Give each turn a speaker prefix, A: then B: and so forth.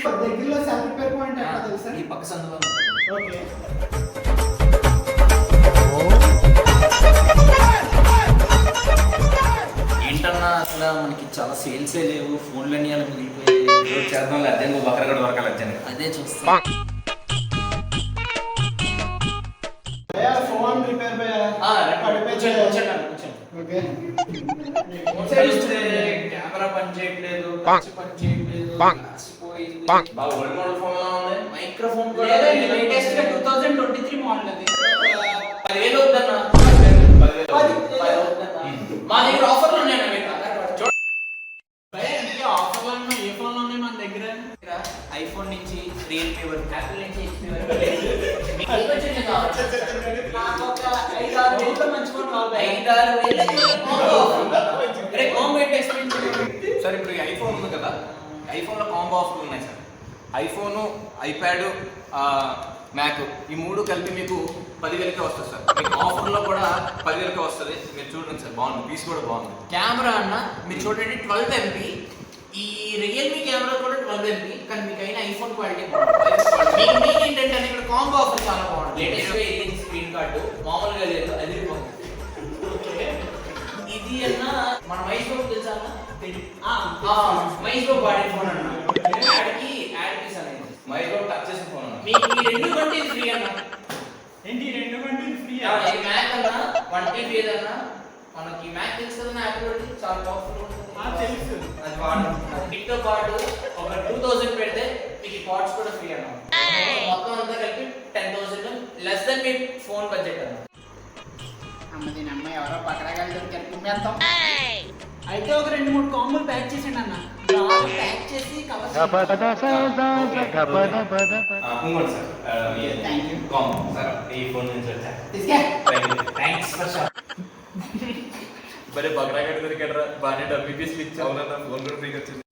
A: దగ్గరలో self repair point ఎక్కడ తెలుసా?
B: ఈ పక్క సందులో.
A: ఓకే.
B: ఏంటన్నా అసలు మనకి చాలా సేల్సే లేవు, ఫోన్లన్నీ అలా మిగిలిపోయాయి.
C: చేద్దాం అర్జెంట్ బకర కూడా దొరకాలి అర్జెంట్.
B: అదే చూస్తా.
A: భయ్యా ఫోన్ రిపేర్ భయ్యా. ఓకే.
B: కెమెరా పని చేయట్లేదు, టచ్ పని చేయట్లేదు, గ్లాస్ పోయింది.
C: బాగా ఓల్డ్ మోడల్ ఫోన్ లా ఉంది.
B: మైక్రోఫోన్ కూడా
D: లేటెస్ట్ గా 2023 మోడల్ అది.
B: 10,000 వద్దన్నా.
C: 10,000
B: వద్దన్నా. మా దగ్గర ఆఫర్లు ఉన్నాయన్నా మీకు.
D: భయ్యా ఇంకే ఆఫర్లు ఉన్నాయి, ఏ ఫోన్లు ఉన్నాయి మన దగ్గర?
B: ఐఫోన్ నుంచి రియల్మీ వరకు, యాపిల్ నుంచి HP వరకు.
D: నాకు ఒక 5-6 వేలతో మంచి ఫోన్ కావాలి భయ్యా.
B: 5-6 వేలు
D: హోమ్ వెయిట్ ఎక్స్పీరియన్స్ చెప్పండి.
C: సార్ ఇప్పుడు ఈ ఐఫోన్ ఉంది కదా, ఐఫోన్లో కాంబో ఆఫర్లు ఉన్నాయి సార్. ఐఫోను, ఐప్యాడ్, మ్యాక్ ఈ మూడు కలిపి మీకు 10,000కే వస్తుంది సార్. మీకు ఆఫర్లో కూడా 10,000కే వస్తుంది. మీరు చూడండి సార్, బాగుంది, పీస్ కూడా బాగుంది.
B: కెమెరా అన్న మీరు చూడండి 12 MP. ఈ రియల్మీ కెమెరా కూడా 12 MP, కానీ మీకు అయిన ఐఫోన్ క్వాలిటీ బాగుంది. మీకు ఏంటంటే ఇక్కడ కాంబో ఆఫర్ చాలా బాగుంది. లేటెస్ట్ ఎయిటింగ్ స్క్రీన్ కార్డు మామూలుగా లేదు, అది ఇది అన్న మన మైక్రోఫోన్ తెలుసా అన్న? మైక్రో వాడే ఫోన్ అన్న. యాడ్ పీస్ అనేది
C: మైక్రో టచ్ చేసిన ఫోన్ అన్న.
B: మీకు ఈ రెండు కంటే ఫ్రీ అన్న.
D: ఏంటి 2 గంటలు ఫ్రీ?
B: ఇది మ్యాక్ అన్న 1 TB ఏదన్న మనకి మ్యాక్ తెలుసు కదా, యాప్ కూడా చాలా పవర్ఫుల్ ఉంటుంది.
D: తెలుసు.
B: అది వాడు టిక్తో పాటు ఒక 2000 పెడితే మీకు పార్ట్స్ కూడా ఫ్రీ అన్న. మొత్తం అంతా కలిపి 10,000 లెస్ దెన్ మీ ఫోన్ బడ్జెట్ అన్న.
D: అమ్మది నమ్మ ఎవరో పక్కడగాలి దొరికారు కుమ్మేస్తాం. అయితే ఒక 2-3 కాంబోలు ప్యాక్ చేసాను అన్న. ప్యాక్ చేసి కవర్
C: ఇంకోటి sir,
D: thank you.
C: Combo sir, ఈ ఫోన్ నుంచి వచ్చా.
D: తీసుకే.
B: Thanks for shop.
C: మరి బకరా గడ్డ దొరికాడరా, బాగా డబ్బీ పీస్ ఇచ్చి అవునా, ఫోన్ కూడా ఫ్రీగా వచ్చింది.